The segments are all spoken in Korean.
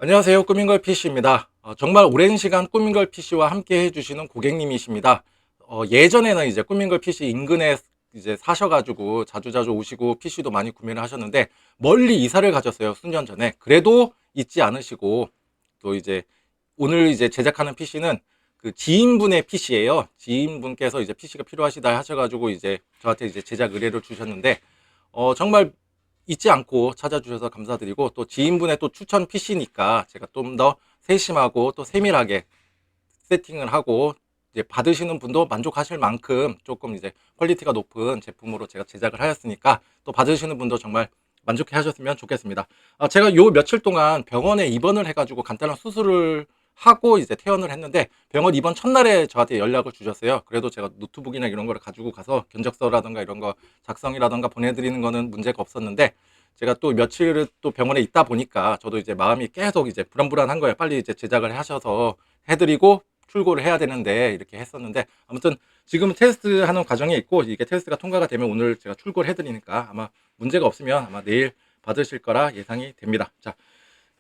안녕하세요. 꾸민걸 PC입니다. 정말 오랜 시간 꾸민걸 PC와 함께 해주시는 고객님이십니다. 예전에는 이제 꾸민걸 PC 인근에 이제 사셔가지고 자주자주 오시고 PC도 많이 구매를 하셨는데 멀리 이사를 가셨어요. 수년 전에. 그래도 잊지 않으시고 또 이제 오늘 이제 제작하는 PC는 그 지인분의 PC예요. 지인분께서 이제 PC가 필요하시다 하셔가지고 이제 저한테 이제 제작 의뢰를 주셨는데 정말 잊지 않고 찾아주셔서 감사드리고 또 지인분의 또 추천 PC니까 제가 좀 더 세심하고 또 세밀하게 세팅을 하고 이제 받으시는 분도 만족하실 만큼 조금 이제 퀄리티가 높은 제품으로 제가 제작을 하였으니까 또 받으시는 분도 정말 만족해 하셨으면 좋겠습니다. 제가 요 며칠 동안 병원에 입원을 해가지고 간단한 수술을 하고 이제 퇴원을 했는데 병원 입원 첫날에 저한테 연락을 주셨어요. 그래도 제가 노트북이나 이런 거를 가지고 가서 견적서라든가 이런 거 작성이라든가 보내드리는 거는 문제가 없었는데 제가 또 며칠을 또 병원에 있다 보니까 저도 이제 마음이 계속 이제 불안불안한 거예요. 빨리 이제 제작을 하셔서 해드리고 출고를 해야 되는데 이렇게 했었는데 아무튼 지금 테스트 하는 과정에 있고 이게 테스트가 통과가 되면 오늘 제가 출고를 해드리니까 아마 문제가 없으면 아마 내일 받으실 거라 예상이 됩니다. 자,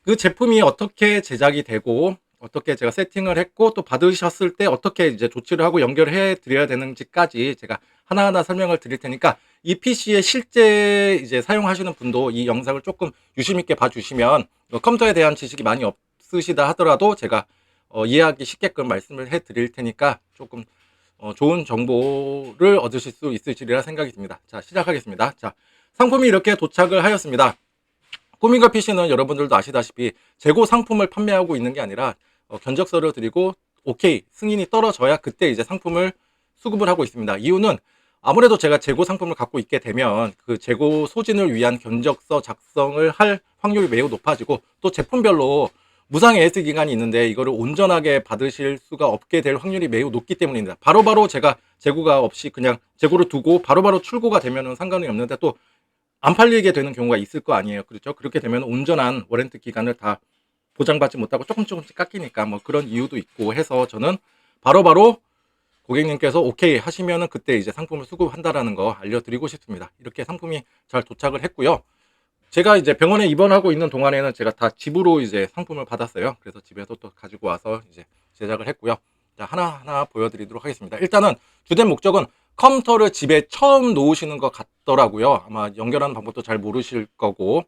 그 제품이 어떻게 제작이 되고 어떻게 제가 세팅을 했고 또 받으셨을 때 어떻게 이제 조치를 하고 연결해 드려야 되는지까지 제가 하나하나 설명을 드릴 테니까 이 PC에 실제 이제 사용하시는 분도 이 영상을 조금 유심 있게 봐주시면 컴퓨터에 대한 지식이 많이 없으시다 하더라도 제가 이해하기 쉽게끔 말씀을 해 드릴 테니까 조금 좋은 정보를 얻으실 수 있으리라 생각이 듭니다. 자, 시작하겠습니다. 자, 상품이 이렇게 도착을 하였습니다. 꾸민걸 PC는 여러분들도 아시다시피 재고 상품을 판매하고 있는 게 아니라 견적서를 드리고 오케이 승인이 떨어져야 그때 이제 상품을 수급을 하고 있습니다. 이유는 아무래도 제가 재고 상품을 갖고 있게 되면 그 재고 소진을 위한 견적서 작성을 할 확률이 매우 높아지고 또 제품별로 무상 AS 기간이 있는데 이거를 온전하게 받으실 수가 없게 될 확률이 매우 높기 때문입니다. 바로바로 제가 재고가 없이 그냥 재고를 두고 바로바로 출고가 되면 상관이 없는데 또 안 팔리게 되는 경우가 있을 거 아니에요. 그렇죠? 그렇게 되면 온전한 워런티 기간을 다 보장받지 못하고 조금씩 깎이니까 뭐 그런 이유도 있고 해서 저는 바로바로 고객님께서 오케이 하시면은 그때 이제 상품을 수급한다라는 거 알려드리고 싶습니다. 이렇게 상품이 잘 도착을 했고요. 제가 이제 병원에 입원하고 있는 동안에는 제가 다 집으로 이제 상품을 받았어요. 그래서 집에서 또 가지고 와서 이제 제작을 했고요. 자, 하나하나 보여드리도록 하겠습니다. 일단은 주된 목적은 컴퓨터를 집에 처음 놓으시는 것 같더라고요. 아마 연결하는 방법도 잘 모르실 거고,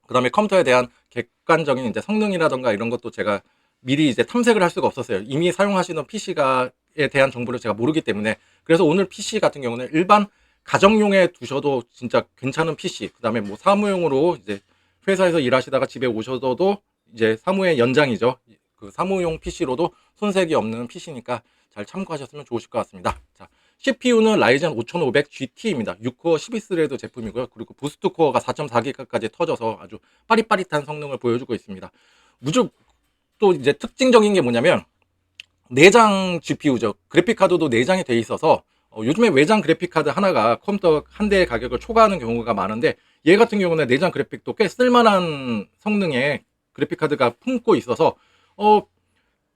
그 다음에 컴퓨터에 대한 객관적인 이제 성능이라던가 이런 것도 제가 미리 이제 탐색을 할 수가 없었어요. 이미 사용하시는 PC에 대한 정보를 제가 모르기 때문에. 그래서 오늘 PC 같은 경우는 일반 가정용에 두셔도 진짜 괜찮은 PC, 그 다음에 뭐 사무용으로 이제 회사에서 일하시다가 집에 오셔도 이제 사무의 연장이죠. 그 사무용 PC로도 손색이 없는 PC니까 잘 참고하셨으면 좋으실 것 같습니다. 자, CPU는 라이젠 5500 GT입니다. 6코어 12스레드 제품이고요. 그리고 부스트 코어가 4.4기가까지 터져서 아주 빠릿빠릿한 성능을 보여주고 있습니다. 무조 또 이제 특징적인 게 뭐냐면 내장 GPU죠. 그래픽카드도 내장이 돼 있어서 요즘에 외장 그래픽카드 하나가 컴퓨터 한 대의 가격을 초과하는 경우가 많은데 얘 같은 경우는 내장 그래픽도 꽤 쓸만한 성능의 그래픽카드가 품고 있어서 어,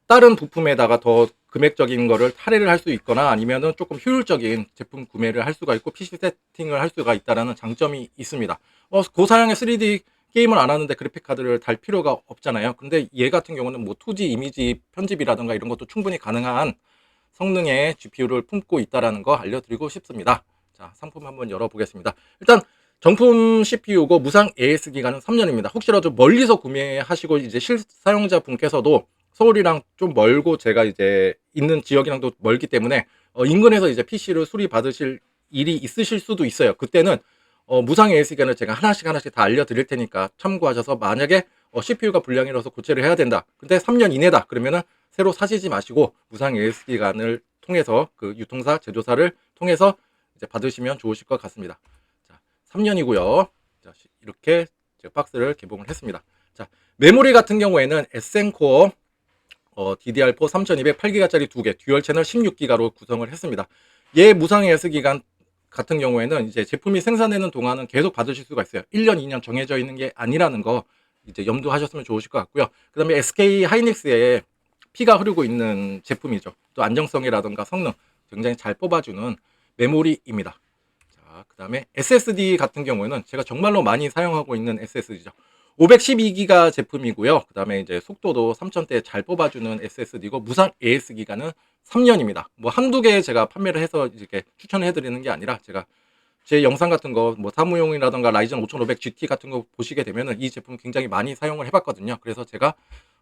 다른 부품에다가 더 금액적인 거를 할애를 할 수 있거나 아니면은 조금 효율적인 제품 구매를 할 수가 있고 PC 세팅을 할 수가 있다라는 장점이 있습니다. 고사양의 3D 게임을 안 하는데 그래픽 카드를 달 필요가 없잖아요. 근데 얘 같은 경우는 뭐 2D 이미지 편집이라든가 이런 것도 충분히 가능한 성능의 GPU를 품고 있다라는 거 알려드리고 싶습니다. 자, 상품 한번 열어보겠습니다. 일단 정품 CPU고 무상 AS 기간은 3년입니다. 혹시라도 멀리서 구매하시고 이제 실사용자 분께서도 서울이랑 좀 멀고 제가 이제 있는 지역이랑도 멀기 때문에 인근에서 이제 PC를 수리 받으실 일이 있으실 수도 있어요. 그때는 무상 AS 기간을 제가 하나씩 다 알려드릴 테니까 참고하셔서 만약에 CPU가 불량이라서 교체를 해야 된다. 근데 3년 이내다. 그러면은 새로 사시지 마시고 무상 AS 기간을 통해서 그 유통사, 제조사를 통해서 이제 받으시면 좋으실 것 같습니다. 자, 3년이고요. 자, 이렇게 제가 박스를 개봉을 했습니다. 자, 메모리 같은 경우에는 에센코어 DDR4 3200 8기가짜리 2개, 듀얼 채널 16기가로 구성을 했습니다. 얘 무상 AS 기간 같은 경우에는 이제 제품이 생산되는 동안은 계속 받으실 수가 있어요. 1년, 2년 정해져 있는 게 아니라는 거 이제 염두하셨으면 좋으실 것 같고요. 그 다음에 SK 하이닉스에 피가 흐르고 있는 제품이죠. 또 안정성이라든가 성능 굉장히 잘 뽑아주는 메모리입니다. 자, 그 다음에 SSD 같은 경우에는 제가 정말로 많이 사용하고 있는 SSD죠. 512기가 제품이고요. 그 다음에 이제 속도도 3000대 잘 뽑아주는 SSD고 무상 AS 기간은 3년입니다. 뭐 한두 개 제가 판매를 해서 이렇게 추천을 해드리는 게 아니라 제가 제 영상 같은 거 뭐 사무용이라던가 라이젠 5500 GT 같은 거 보시게 되면은 이 제품 굉장히 많이 사용을 해봤거든요. 그래서 제가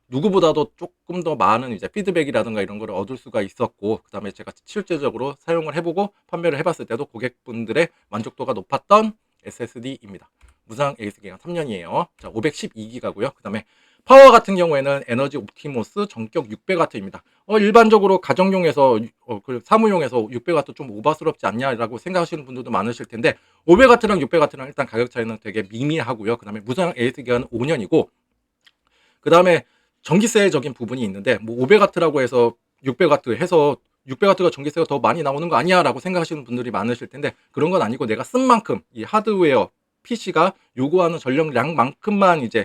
누구보다도 조금 더 많은 이제 피드백이라든가 이런 거를 얻을 수가 있었고, 그 다음에 제가 실제적으로 사용을 해보고 판매를 해봤을 때도 고객분들의 만족도가 높았던 SSD입니다. 무상 AS 기간 3년이에요. 자, 512기가고요. 그 다음에 파워 같은 경우에는 에너지 옵티모스 전격 600W입니다. 일반적으로 가정용에서 그 사무용에서 600W 좀 오버스럽지 않냐라고 생각하시는 분들도 많으실 텐데 500W랑 600W랑 일단 가격 차이는 되게 미미하고요. 그 다음에 무상 AS 기간은 5년이고, 그 다음에 전기세적인 부분이 있는데 뭐 500W라고 해서 600W 해서 600W가 전기세가 더 많이 나오는 거 아니야 라고 생각하시는 분들이 많으실 텐데, 그런 건 아니고 내가 쓴 만큼 이 하드웨어 PC가 요구하는 전력량만큼만 이제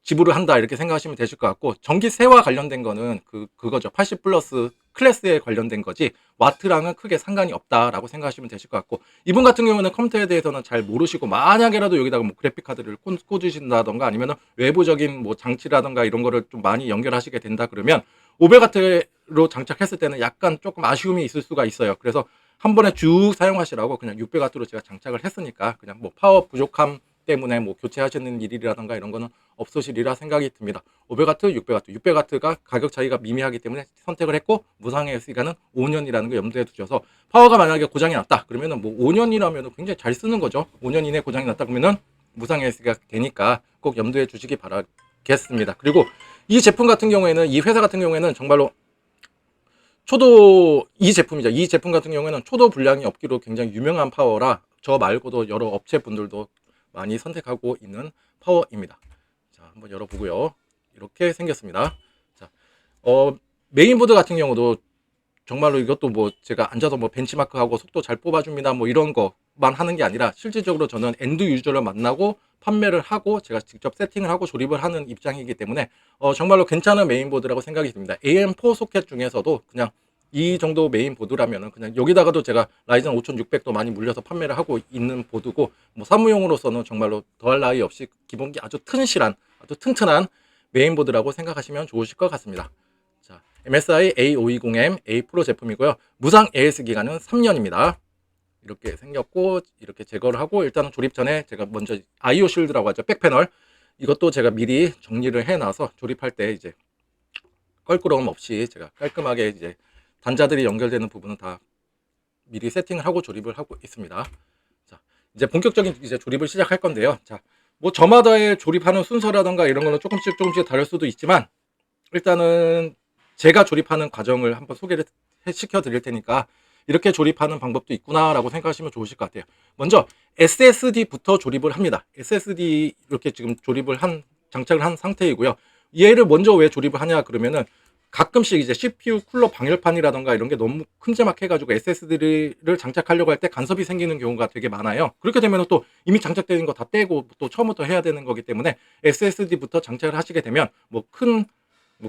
지불을 한다 이렇게 생각하시면 되실 것 같고, 전기세와 관련된 거는 그거죠. 80 플러스 클래스에 관련된 거지 와트랑은 크게 상관이 없다라고 생각하시면 되실 것 같고, 이분 같은 경우는 컴퓨터에 대해서는 잘 모르시고 만약에라도 여기다가 뭐 그래픽 카드를 꽂으신다던가 아니면 외부적인 뭐 장치라던가 이런 거를 좀 많이 연결하시게 된다 그러면 500W로 장착했을 때는 약간 조금 아쉬움이 있을 수가 있어요. 그래서 한 번에 쭉 사용하시라고 그냥 600W로 제가 장착을 했으니까 그냥 뭐 파워 부족함 때문에 뭐 교체하시는 일이라던가 이런 거는 없으시리라 생각이 듭니다. 500W, 600W, 600W가 가격 차이가 미미하기 때문에 선택을 했고, 무상의 시간은 5년이라는 거 염두에 두셔서 파워가 만약에 고장이 났다 그러면은 뭐 5년이라면 굉장히 잘 쓰는 거죠. 5년 이내 고장이 났다 그러면은 무상의 시가 되니까 꼭 염두에 주시기 바라겠습니다. 그리고 이 제품 같은 경우에는, 이 회사 같은 경우에는 정말로 초도, 이 제품이죠. 이 제품 같은 경우에는 초도 불량이 없기로 굉장히 유명한 파워라 저 말고도 여러 업체분들도 많이 선택하고 있는 파워입니다. 자, 한번 열어보고요. 이렇게 생겼습니다. 자, 메인보드 같은 경우도 정말로 이것도 뭐 제가 앉아서 뭐 벤치마크하고 속도 잘 뽑아줍니다 뭐 이런 거만 하는 게 아니라 실질적으로 저는 엔드 유저를 만나고 판매를 하고 제가 직접 세팅을 하고 조립을 하는 입장이기 때문에 정말로 괜찮은 메인보드라고 생각이 듭니다. AM4 소켓 중에서도 그냥 이 정도 메인보드라면은 그냥 여기다가도 제가 라이젠 5600도 많이 물려서 판매를 하고 있는 보드고, 뭐 사무용으로서는 정말로 더할 나위 없이 기본기 아주 튼실한 아주 튼튼한 메인보드라고 생각하시면 좋으실 것 같습니다. 자, MSI A520M A 프로 제품이고요. 무상 AS 기간은 3년입니다. 이렇게 생겼고, 이렇게 제거를 하고, 일단은 조립 전에 제가 먼저 IO 실드라고 하죠. 백패널. 이것도 제가 미리 정리를 해놔서 조립할 때 이제 껄끄러움 없이 제가 깔끔하게 이제 단자들이 연결되는 부분은 다 미리 세팅을 하고 조립을 하고 있습니다. 자, 이제 본격적인 이제 조립을 시작할 건데요. 자, 뭐 저마다의 조립하는 순서라던가 이런 거는 조금씩 다를 수도 있지만, 일단은 제가 조립하는 과정을 한번 소개를 시켜 드릴 테니까 이렇게 조립하는 방법도 있구나라고 생각하시면 좋으실 것 같아요. 먼저 SSD부터 조립을 합니다. SSD 이렇게 지금 장착을 한 상태이고요. 얘를 먼저 왜 조립을 하냐 그러면은, 가끔씩 이제 CPU 쿨러 방열판이라던가 이런 게 너무 큼지막해가지고 SSD를 장착하려고 할 때 간섭이 생기는 경우가 되게 많아요. 그렇게 되면 또 이미 장착되는 거 다 떼고 또 처음부터 해야 되는 거기 때문에 SSD부터 장착을 하시게 되면 뭐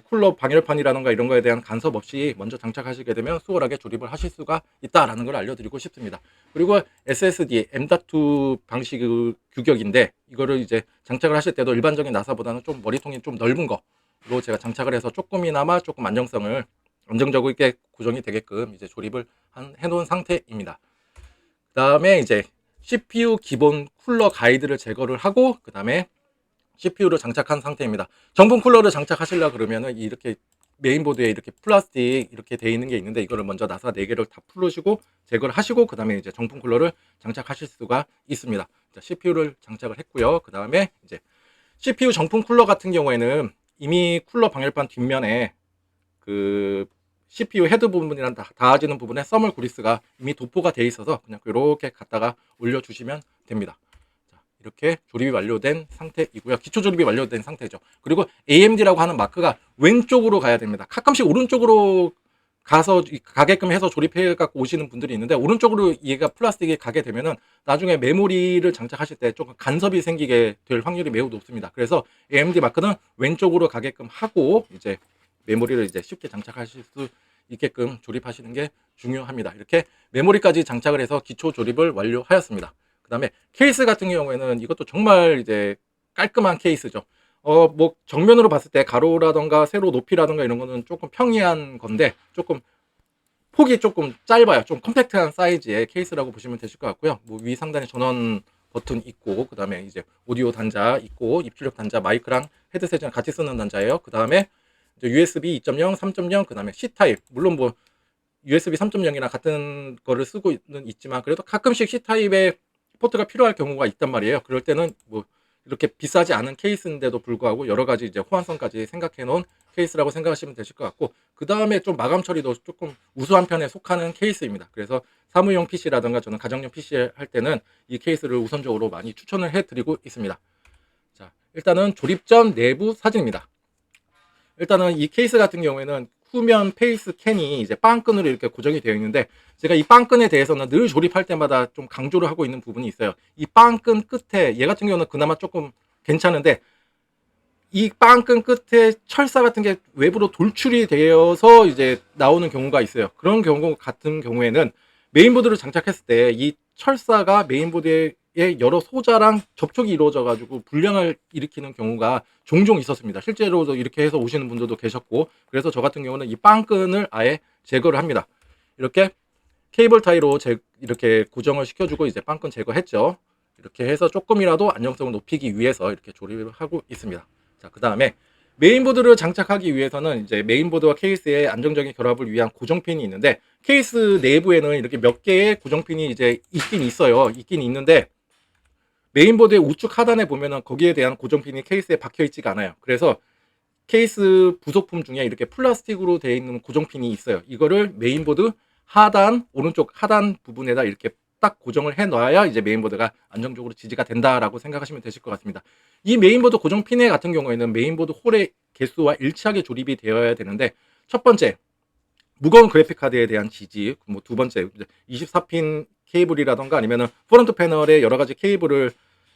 쿨러 방열판이라던가 이런 거에 대한 간섭 없이 먼저 장착하시게 되면 수월하게 조립을 하실 수가 있다라는 걸 알려드리고 싶습니다. 그리고 SSD M.2 방식 규격인데, 이거를 이제 장착을 하실 때도 일반적인 나사보다는 좀 머리통이 좀 넓은 거로 제가 장착을 해서 조금이나마 조금 안정성을 안정적으로 있게 고정이 되게끔 이제 조립을 해놓은 상태입니다. 그 다음에 이제 CPU 기본 쿨러 가이드를 제거를 하고, 그 다음에 CPU를 장착한 상태입니다. 정품 쿨러를 장착하시려 그러면은 이렇게 메인보드에 이렇게 플라스틱 이렇게 되어 있는 게 있는데, 이거를 먼저 나사 4개를 다 풀으시고 제거를 하시고 그 다음에 이제 정품 쿨러를 장착하실 수가 있습니다. 자, CPU를 장착을 했고요. 그 다음에 이제 CPU 정품 쿨러 같은 경우에는 이미 쿨러 방열판 뒷면에 그 CPU 헤드 부분이랑 닿아지는 부분에 써멀 그리스가 이미 도포가 되어 있어서 그냥 이렇게 갖다가 올려주시면 됩니다. 이렇게 조립이 완료된 상태이고요. 기초 조립이 완료된 상태죠. 그리고 AMD라고 하는 마크가 왼쪽으로 가야 됩니다. 가끔씩 오른쪽으로 가게끔 해서 조립해 갖고 오시는 분들이 있는데, 오른쪽으로 얘가 플라스틱이 가게 되면은 나중에 메모리를 장착하실 때 조금 간섭이 생기게 될 확률이 매우 높습니다. 그래서 AMD 마크는 왼쪽으로 가게끔 하고 이제 메모리를 이제 쉽게 장착하실 수 있게끔 조립하시는 게 중요합니다. 이렇게 메모리까지 장착을 해서 기초 조립을 완료하였습니다. 그 다음에 케이스 같은 경우에는 이것도 정말 이제 깔끔한 케이스죠. 뭐 정면으로 봤을 때 가로라던가 세로 높이라던가 이런 거는 조금 평이한 건데 조금 폭이 조금 짧아요. 좀 컴팩트한 사이즈의 케이스라고 보시면 되실 것 같고요. 뭐 위 상단에 전원 버튼 있고, 그 다음에 이제 오디오 단자 있고, 입출력 단자, 마이크랑 헤드셋이랑 같이 쓰는 단자예요. 그 다음에 USB 2.0, 3.0, 그 다음에 C 타입. 물론 뭐 USB 3.0이랑 같은 거를 쓰고는 있지만 그래도 가끔씩 C 타입의 포트가 필요할 경우가 있단 말이에요. 그럴 때는 뭐 이렇게 비싸지 않은 케이스인데도 불구하고 여러 가지 이제 호환성까지 생각해 놓은 케이스라고 생각하시면 되실 것 같고, 그 다음에 좀 마감 처리도 조금 우수한 편에 속하는 케이스입니다. 그래서 사무용 PC라든가 저는 가정용 PC 할 때는 이 케이스를 우선적으로 많이 추천을 해드리고 있습니다. 자, 일단은 조립 전 내부 사진입니다. 일단은 이 케이스 같은 경우에는 후면 페이스 캔이 이제 빵끈으로 이렇게 고정이 되어 있는데, 제가 이 빵끈에 대해서는 늘 조립할 때마다 좀 강조를 하고 있는 부분이 있어요. 이 빵끈 끝에, 얘 같은 경우는 그나마 조금 괜찮은데, 이 빵끈 끝에 철사 같은 게 외부로 돌출이 되어서 이제 나오는 경우가 있어요. 그런 경우 같은 경우에는 메인보드를 장착했을 때 이 철사가 메인보드의 여러 소자랑 접촉이 이루어져 가지고 불량을 일으키는 경우가 종종 있었습니다. 실제로도 이렇게 해서 오시는 분들도 계셨고, 그래서 저 같은 경우는 이 빵끈을 아예 제거를 합니다. 이렇게 케이블 타이로 이렇게 고정을 시켜주고 이제 빵끈 제거했죠. 이렇게 해서 조금이라도 안정성을 높이기 위해서 이렇게 조립을 하고 있습니다. 자, 그 다음에 메인보드를 장착하기 위해서는 이제 메인보드와 케이스의 안정적인 결합을 위한 고정핀이 있는데, 케이스 내부에는 이렇게 몇 개의 고정핀이 이제 있긴 있어요. 있긴 있는데 메인보드의 우측 하단에 보면은 거기에 대한 고정핀이 케이스에 박혀 있지가 않아요. 그래서 케이스 부속품 중에 이렇게 플라스틱으로 되어 있는 고정핀이 있어요. 이거를 메인보드 하단, 오른쪽 하단 부분에다 이렇게 딱 고정을 해 놔야 이제 메인보드가 안정적으로 지지가 된다라고 생각하시면 되실 것 같습니다. 이 메인보드 고정핀 같은 경우에는 메인보드 홀의 개수와 일치하게 조립이 되어야 되는데, 첫 번째, 무거운 그래픽 카드에 대한 지지, 뭐 두 번째, 24핀 케이블이라던가 아니면은 프론트 패널에 여러 가지 케이블을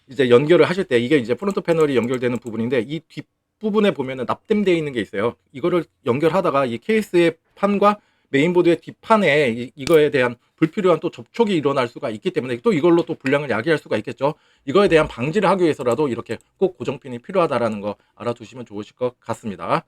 이제 연결을 하실 때, 이게 이제 프론트 패널이 연결되는 부분인데 이 뒷부분에 보면은 납땜되어 있는 게 있어요. 이거를 연결하다가 이 케이스의 판과 메인보드의 뒷판에 이거에 대한 불필요한 또 접촉이 일어날 수가 있기 때문에 또 이걸로 또 불량을 야기할 수가 있겠죠. 이거에 대한 방지를 하기 위해서라도 이렇게 꼭 고정핀이 필요하다라는 거 알아두시면 좋으실 것 같습니다.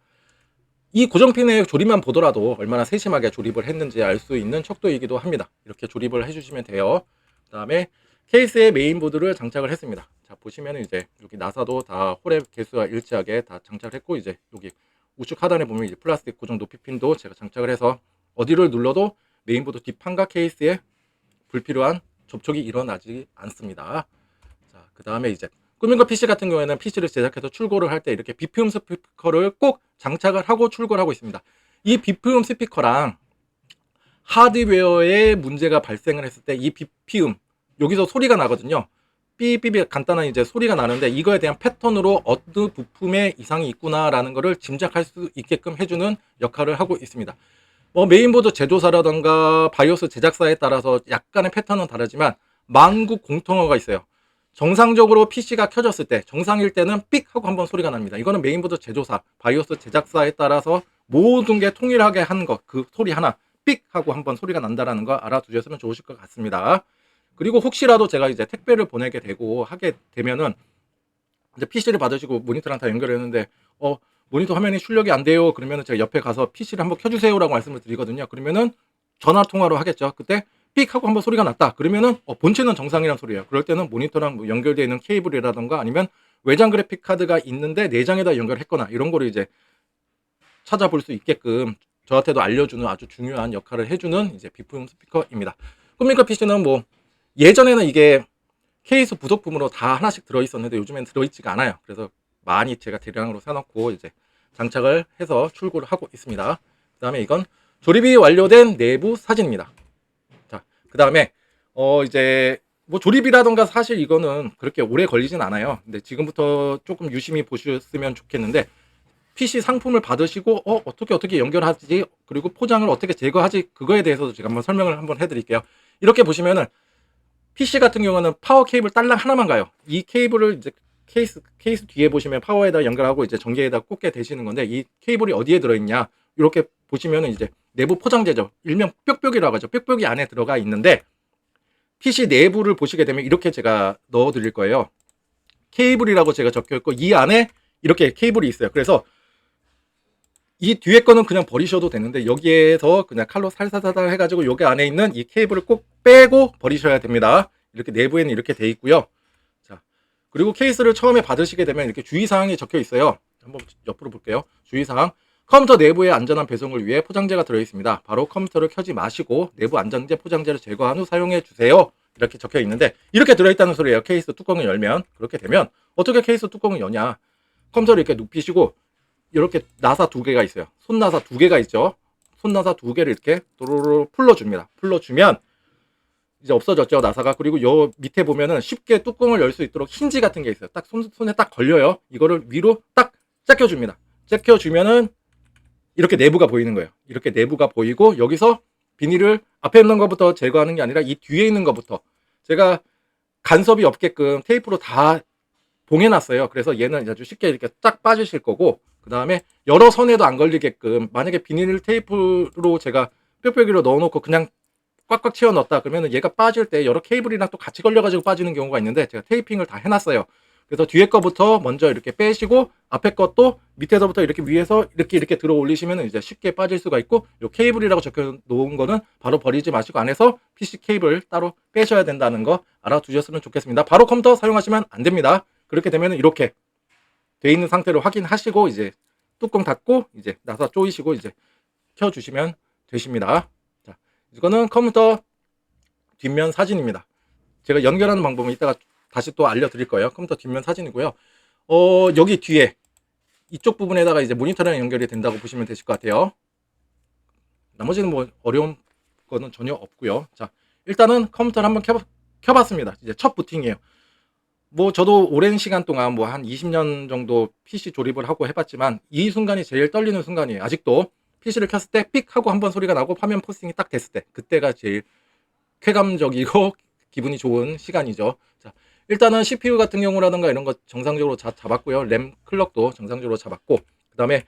이 고정핀의 조립만 보더라도 얼마나 세심하게 조립을 했는지 알 수 있는 척도이기도 합니다. 이렇게 조립을 해주시면 돼요. 그 다음에 케이스에 메인보드를 장착을 했습니다. 자, 보시면 이제 여기 나사도 다 홀의 개수와 일치하게 다 장착을 했고, 이제 여기 우측 하단에 보면 이제 플라스틱 고정 높이핀도 제가 장착을 해서 어디를 눌러도 메인보드 뒷판과 케이스에 불필요한 접촉이 일어나지 않습니다. 자, 그 다음에 이제 꾸민거 PC 같은 경우에는 PC를 제작해서 출고를 할 때 이렇게 비피음 스피커를 꼭 장착을 하고 출고를 하고 있습니다. 이 비피음 스피커랑 하드웨어에 문제가 발생을 했을 때 이 비피음, 여기서 소리가 나거든요. 삐삐삐 간단한 이제 소리가 나는데, 이거에 대한 패턴으로 어느 부품에 이상이 있구나라는 것을 짐작할 수 있게끔 해주는 역할을 하고 있습니다. 뭐 메인보드 제조사라던가 바이오스 제작사에 따라서 약간의 패턴은 다르지만 만국 공통어가 있어요. 정상적으로 PC가 켜졌을 때, 정상일 때는 삑 하고 한번 소리가 납니다. 이거는 메인보드 제조사, 바이오스 제작사에 따라서 모든 게 통일하게 한 것, 그 소리 하나 삑 하고 한번 소리가 난다라는 거 알아두셨으면 좋으실 것 같습니다. 그리고 혹시라도 제가 이제 택배를 보내게 되고 하게 되면은 이제 PC를 받으시고 모니터랑 다 연결했는데 모니터 화면이 출력이 안 돼요. 그러면은 제가 옆에 가서 PC를 한번 켜주세요라고 말씀을 드리거든요. 그러면은 전화 통화로 하겠죠. 그때 삑 하고 한번 소리가 났다. 그러면은 본체는 정상이란 소리예요. 그럴 때는 모니터랑 뭐 연결되어 있는 케이블이라던가 아니면 외장 그래픽 카드가 있는데 내장에다 연결했거나 이런 거를 이제 찾아볼 수 있게끔 저한테도 알려주는 아주 중요한 역할을 해주는 이제 비품 스피커입니다. 꾸민거 PC는 뭐 예전에는 이게 케이스 부속품으로 다 하나씩 들어있었는데 요즘엔 들어있지가 않아요. 그래서 많이 제가 대량으로 사놓고 이제 장착을 해서 출고를 하고 있습니다. 그 다음에 이건 조립이 완료된 내부 사진입니다. 자, 그 다음에 이제 뭐 조립이라던가 사실 이거는 그렇게 오래 걸리진 않아요. 근데 지금부터 조금 유심히 보셨으면 좋겠는데, PC 상품을 받으시고 어떻게 연결하지, 그리고 포장을 어떻게 제거하지, 그거에 대해서도 제가 한번 설명을 한번 해드릴게요. 이렇게 보시면은 PC 같은 경우는 파워 케이블 딸랑 하나만 가요. 이 케이블을 이제 케이스 뒤에 보시면 파워에다 연결하고 이제 전기에다 꽂게 되시는 건데, 이 케이블이 어디에 들어있냐, 이렇게 보시면은 이제 내부 포장재죠. 일명 뾱뾱이라고 하죠. 뾱뾱이 안에 들어가 있는데, PC 내부를 보시게 되면 이렇게 제가 넣어 드릴 거예요. 케이블이라고 제가 적혀 있고 이 안에 이렇게 케이블이 있어요. 그래서 이 뒤에 거는 그냥 버리셔도 되는데 여기에서 그냥 칼로 살살살살 해가지고 여기 안에 있는 이 케이블을 꼭 빼고 버리셔야 됩니다. 이렇게 내부에는 이렇게 돼 있고요. 자, 그리고 케이스를 처음에 받으시게 되면 이렇게 주의사항이 적혀 있어요. 한번 옆으로 볼게요. 주의사항. 컴퓨터 내부의 안전한 배송을 위해 포장재가 들어있습니다. 바로 컴퓨터를 켜지 마시고 내부 안전제 포장재를 제거한 후 사용해 주세요. 이렇게 적혀 있는데 이렇게 들어있다는 소리예요. 케이스 뚜껑을 열면. 그렇게 되면 어떻게 케이스 뚜껑을 여냐. 컴퓨터를 이렇게 눕히시고 이렇게 나사 두 개가 있어요. 손나사 두 개가 있죠. 손나사 두 개를 이렇게 도로로 풀러줍니다. 풀러주면 이제 없어졌죠, 나사가. 그리고 요 밑에 보면은 쉽게 뚜껑을 열 수 있도록 힌지 같은 게 있어요. 딱 손에 딱 걸려요. 이거를 위로 딱 제껴줍니다. 제껴주면은 이렇게 내부가 보이는 거예요. 이렇게 내부가 보이고 여기서 비닐을 앞에 있는 것부터 제거하는 게 아니라 이 뒤에 있는 것부터 제가 간섭이 없게끔 테이프로 다 봉해놨어요. 그래서 얘는 아주 쉽게 이렇게 딱 빠지실 거고 그 다음에 여러 선에도 안 걸리게끔 만약에 비닐 테이프로 제가 뾱뾱이로 넣어놓고 그냥 꽉꽉 채워 넣었다 그러면 얘가 빠질 때 여러 케이블이랑 또 같이 걸려가지고 빠지는 경우가 있는데 제가 테이핑을 다 해놨어요. 그래서 뒤에 거부터 먼저 이렇게 빼시고 앞에 것도 밑에서부터 이렇게 위에서 이렇게 들어 올리시면 이제 쉽게 빠질 수가 있고 요 케이블이라고 적혀 놓은 거는 바로 버리지 마시고 안에서 PC 케이블 따로 빼셔야 된다는 거 알아두셨으면 좋겠습니다. 바로 컴퓨터 사용하시면 안 됩니다. 그렇게 되면 이렇게 돼 있는 상태로 확인하시고 이제 뚜껑 닫고 이제 나사 조이시고 이제 켜주시면 되십니다. 자, 이거는 컴퓨터 뒷면 사진입니다. 제가 연결하는 방법은 이따가 다시 또 알려드릴 거예요. 컴퓨터 뒷면 사진이고요. 여기 뒤에 이쪽 부분에다가 이제 모니터랑 연결이 된다고 보시면 되실 것 같아요. 나머지는 뭐 어려운 거는 전혀 없고요. 자, 일단은 컴퓨터를 한번 켜봤습니다. 이제 첫 부팅이에요. 뭐 저도 오랜 시간 동안 뭐 한 20년 정도 PC 조립을 하고 해봤지만 이 순간이 제일 떨리는 순간이에요. 아직도 PC를 켰을 때 삑 하고 한번 소리가 나고 화면 포스팅이 딱 됐을 때 그때가 제일 쾌감적이고 기분이 좋은 시간이죠. 자, 일단은 CPU 같은 경우라든가 이런 거 정상적으로 잡았고요. 램 클럭도 정상적으로 잡았고 그 다음에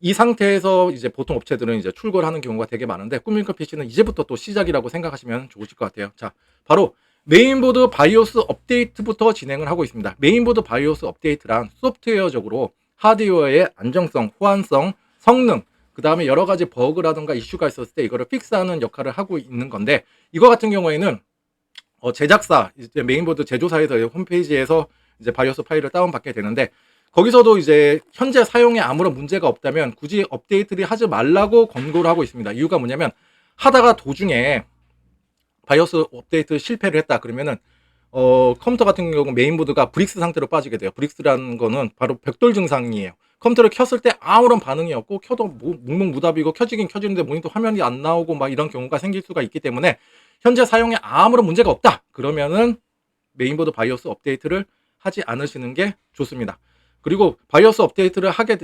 이 상태에서 이제 보통 업체들은 이제 출고를 하는 경우가 되게 많은데 꾸민컬 PC는 이제부터 또 시작이라고 생각하시면 좋으실 것 같아요. 자, 바로 메인보드 바이오스 업데이트부터 진행을 하고 있습니다. 메인보드 바이오스 업데이트란 소프트웨어적으로 하드웨어의 안정성, 호환성, 성능, 그 다음에 여러 가지 버그라든가 이슈가 있었을 때 이거를 픽스하는 역할을 하고 있는 건데 이거 같은 경우에는 제작사, 이제 메인보드 제조사에서 홈페이지에서 이제 바이오스 파일을 다운받게 되는데 거기서도 이제 현재 사용에 아무런 문제가 없다면 굳이 업데이트를 하지 말라고 권고를 하고 있습니다. 이유가 뭐냐면 하다가 도중에 바이오스 업데이트 실패를 했다 그러면은 컴퓨터 같은 경우 메인보드가 브릭스 상태로 빠지게 돼요. 브릭스라는 거는 바로 벽돌 증상이에요. 컴퓨터를 켰을 때 아무런 반응이 없고 켜도 묵묵무답이고 켜지긴 켜지는데 모니터 화면이 안 나오고 막 이런 경우가 생길 수가 있기 때문에 현재 사용에 아무런 문제가 없다 그러면은 메인보드 바이오스 업데이트를 하지 않으시는 게 좋습니다. 그리고 바이오스 업데이트를 하게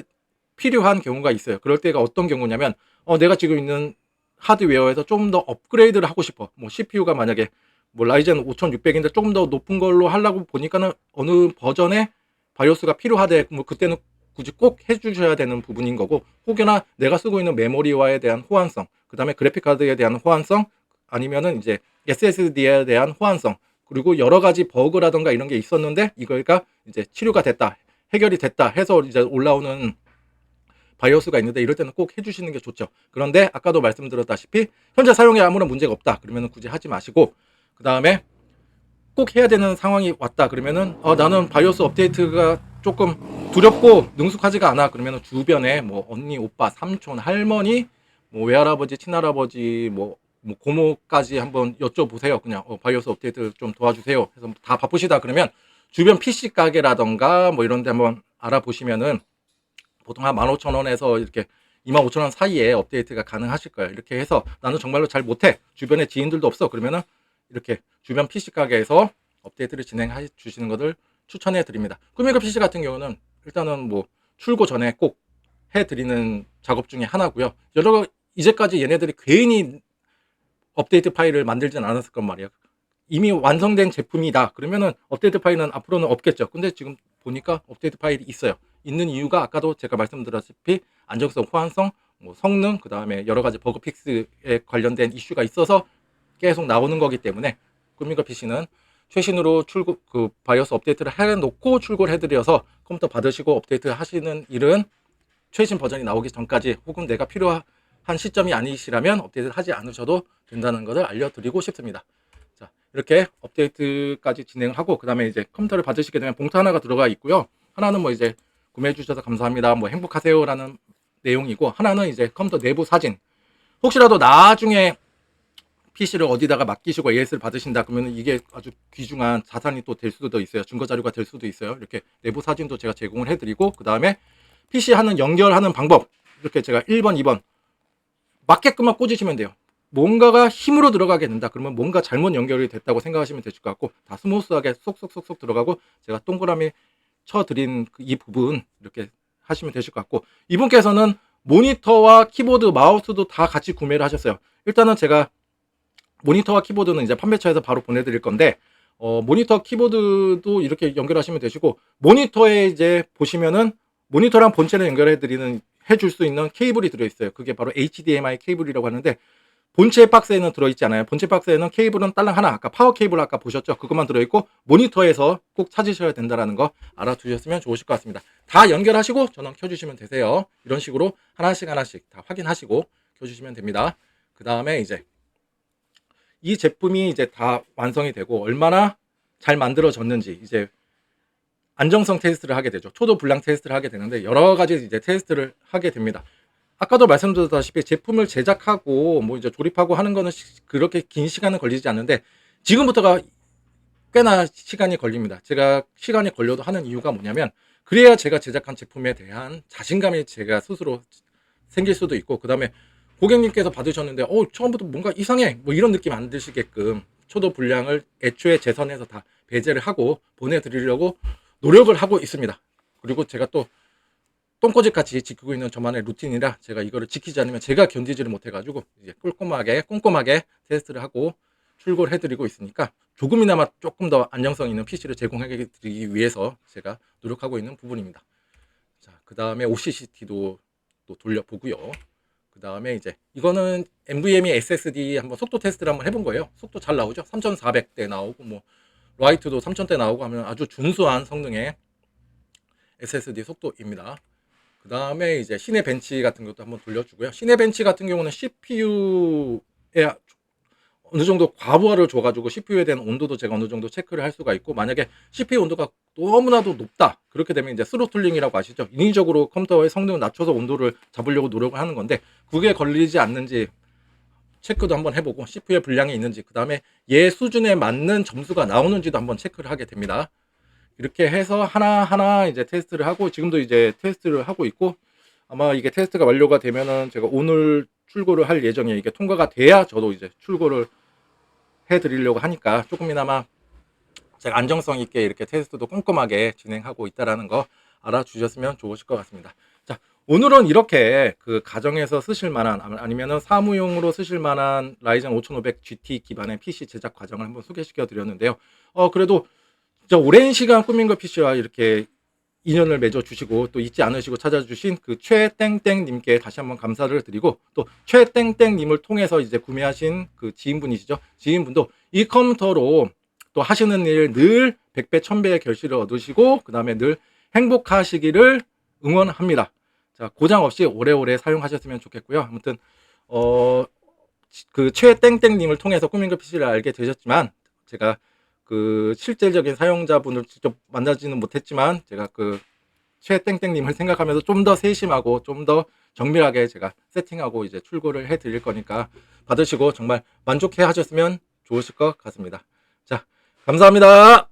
필요한 경우가 있어요. 그럴 때가 어떤 경우냐면 내가 지금 있는 하드웨어에서 좀 더 업그레이드를 하고 싶어. 뭐 CPU가 만약에 뭐 라이젠 5600인데 조금 더 높은 걸로 하려고 보니까는 어느 버전의 바이오스가 필요하대. 뭐 그때는 굳이 꼭 해주셔야 되는 부분인 거고, 혹여나 내가 쓰고 있는 메모리와에 대한 호환성, 그 다음에 그래픽 카드에 대한 호환성, 아니면은 이제 SSD에 대한 호환성, 그리고 여러 가지 버그라던가 이런 게 있었는데 이거가 이제 치료가 됐다, 해결이 됐다 해서 이제 올라오는 바이오스가 있는데 이럴 때는 꼭 해주시는 게 좋죠. 그런데 아까도 말씀드렸다시피 현재 사용에 아무런 문제가 없다 그러면 굳이 하지 마시고, 그 다음에 꼭 해야 되는 상황이 왔다 그러면은 나는 바이오스 업데이트가 조금 두렵고 능숙하지가 않아 그러면은 주변에 뭐 언니, 오빠, 삼촌, 할머니, 뭐 외할아버지, 친할아버지, 뭐 고모까지 한번 여쭤보세요. 그냥 바이오스 업데이트 좀 도와주세요 해서 다 바쁘시다 그러면 주변 PC 가게라던가 뭐 이런 데 한번 알아보시면은 보통 한 15,000원에서 이렇게 25,000원 사이에 업데이트가 가능하실 거예요. 이렇게 해서 나는 정말로 잘 못해, 주변에 지인들도 없어 그러면은 이렇게 주변 PC 가게에서 업데이트를 진행해 주시는 것을 추천해 드립니다. 꾸미거 PC 같은 경우는 일단은 뭐 출고 전에 꼭 해드리는 작업 중에 하나고요. 이제까지 얘네들이 괜히 업데이트 파일을 만들진 않았을 건 말이에요. 이미 완성된 제품이다 그러면은 업데이트 파일은 앞으로는 없겠죠. 근데 지금 보니까 업데이트 파일이 있어요. 있는 이유가 아까도 제가 말씀드렸다시피 안정성, 호환성, 뭐 성능, 그 다음에 여러 가지 버그 픽스에 관련된 이슈가 있어서 계속 나오는 거기 때문에 꾸미거 PC는 최신으로 그 바이오스 업데이트를 해놓고 출고를 해드려서 컴퓨터 받으시고 업데이트 하시는 일은 최신 버전이 나오기 전까지 혹은 내가 필요한 시점이 아니시라면 업데이트를 하지 않으셔도 된다는 것을 알려드리고 싶습니다. 자, 이렇게 업데이트까지 진행을 하고 그 다음에 이제 컴퓨터를 받으시게 되면 봉투 하나가 들어가 있고요. 하나는 뭐 이제 구매해 주셔서 감사합니다, 뭐 행복하세요라는 내용이고, 하나는 이제 컴퓨터 내부 사진. 혹시라도 나중에 PC를 어디다가 맡기시고 AS를 받으신다 그러면 이게 아주 귀중한 자산이 또 될 수도 있어요. 증거 자료가 될 수도 있어요. 이렇게 내부 사진도 제가 제공을 해드리고, 그 다음에 PC 하는 연결하는 방법 이렇게 제가 1번, 2번 맞게끔만 꽂으시면 돼요. 뭔가가 힘으로 들어가게 된다 그러면 뭔가 잘못 연결이 됐다고 생각하시면 되실 것 같고, 다 스무스하게 쏙쏙쏙쏙 들어가고 제가 동그라미 쳐드린 이 부분 이렇게 하시면 되실 것 같고, 이분께서는 모니터와 키보드, 마우스도 다 같이 구매를 하셨어요. 일단은 제가 모니터와 키보드는 이제 판매처에서 바로 보내드릴 건데, 모니터 키보드도 이렇게 연결하시면 되시고, 모니터에 이제 보시면은 모니터랑 본체를 해줄 수 있는 케이블이 들어있어요. 그게 바로 HDMI 케이블이라고 하는데, 본체 박스에는 들어있지 않아요. 본체 박스에는 케이블은 딸랑 하나, 아까 파워 케이블 아까 보셨죠? 그것만 들어있고, 모니터에서 꼭 찾으셔야 된다는 거 알아두셨으면 좋으실 것 같습니다. 다 연결하시고 전원 켜주시면 되세요. 이런 식으로 하나씩 다 확인하시고 켜주시면 됩니다. 그 다음에 이제 이 제품이 이제 다 완성이 되고 얼마나 잘 만들어졌는지 이제 안정성 테스트를 하게 되죠. 초도 불량 테스트를 하게 되는데 여러 가지 이제 테스트를 하게 됩니다. 아까도 말씀드렸다시피 제품을 제작하고 뭐 이제 조립하고 하는 거는 그렇게 긴 시간은 걸리지 않는데, 지금부터가 꽤나 시간이 걸립니다. 제가 시간이 걸려도 하는 이유가 뭐냐면, 그래야 제가 제작한 제품에 대한 자신감이 제가 스스로 생길 수도 있고, 그 다음에 고객님께서 받으셨는데 처음부터 뭔가 이상해 뭐 이런 느낌 안 드시게끔 초도 불량을 애초에 제 선에서 다 배제를 하고 보내드리려고 노력을 하고 있습니다. 그리고 제가 또 똥꼬집 같이 지키고 있는 저만의 루틴이라 제가 이거를 지키지 않으면 제가 견디지를 못해가지고 이제 꼼꼼하게 테스트를 하고 출고를 해드리고 있으니까 조금이나마 조금 더 안정성 있는 PC를 제공해드리기 위해서 제가 노력하고 있는 부분입니다. 자, 그 다음에 OCCT도 또 돌려보고요. 그 다음에 이제 이거는 NVMe SSD 한번 속도 테스트를 한번 해본 거예요. 속도 잘 나오죠. 3400대 나오고 뭐 라이트도 3000대 나오고 하면 아주 준수한 성능의 SSD 속도입니다. 그 다음에 이제 시네벤치 같은 것도 한번 돌려주고요. 시네벤치 같은 경우는 CPU에 어느 정도 과부하를 줘가지고 CPU에 대한 온도도 제가 어느 정도 체크를 할 수가 있고, 만약에 CPU 온도가 너무나도 높다 그렇게 되면 이제 스로틀링이라고 아시죠? 인위적으로 컴퓨터의 성능을 낮춰서 온도를 잡으려고 노력을 하는 건데, 그게 걸리지 않는지 체크도 한번 해보고 CPU에 불량이 있는지, 그 다음에 얘 수준에 맞는 점수가 나오는지도 한번 체크를 하게 됩니다. 이렇게 해서 하나하나 이제 테스트를 하고, 지금도 이제 테스트를 하고 있고, 아마 이게 테스트가 완료가 되면은 제가 오늘 출고를 할 예정이에요. 이게 통과가 돼야 저도 이제 출고를 해드리려고 하니까 조금이나마 제가 안정성 있게 이렇게 테스트도 꼼꼼하게 진행하고 있다는 거 알아주셨으면 좋으실 것 같습니다. 자, 오늘은 이렇게 그 가정에서 쓰실 만한 아니면은 사무용으로 쓰실 만한 라이젠 5500 GT 기반의 PC 제작 과정을 한번 소개시켜 드렸는데요. 그래도 진짜 오랜 시간 꾸민거 PC와 이렇게 인연을 맺어 주시고 또 잊지 않으시고 찾아주신 그 최땡땡님께 다시 한번 감사를 드리고, 또 최땡땡님을 통해서 이제 구매하신 그 지인분이시죠. 지인분도 이 컴퓨터로 또 하시는 일 늘 100배 1000배의 결실을 얻으시고 그 다음에 늘 행복하시기를 응원합니다. 자, 고장 없이 오래오래 사용하셨으면 좋겠고요. 아무튼 그 최땡땡님을 통해서 꾸민거 PC를 알게 되셨지만, 제가 그 실질적인 사용자분을 직접 만나지는 못했지만 제가 그 최땡땡님을 생각하면서 좀 더 세심하고 좀 더 정밀하게 제가 세팅하고 이제 출고를 해 드릴 거니까 받으시고 정말 만족해 하셨으면 좋으실 것 같습니다. 자, 감사합니다.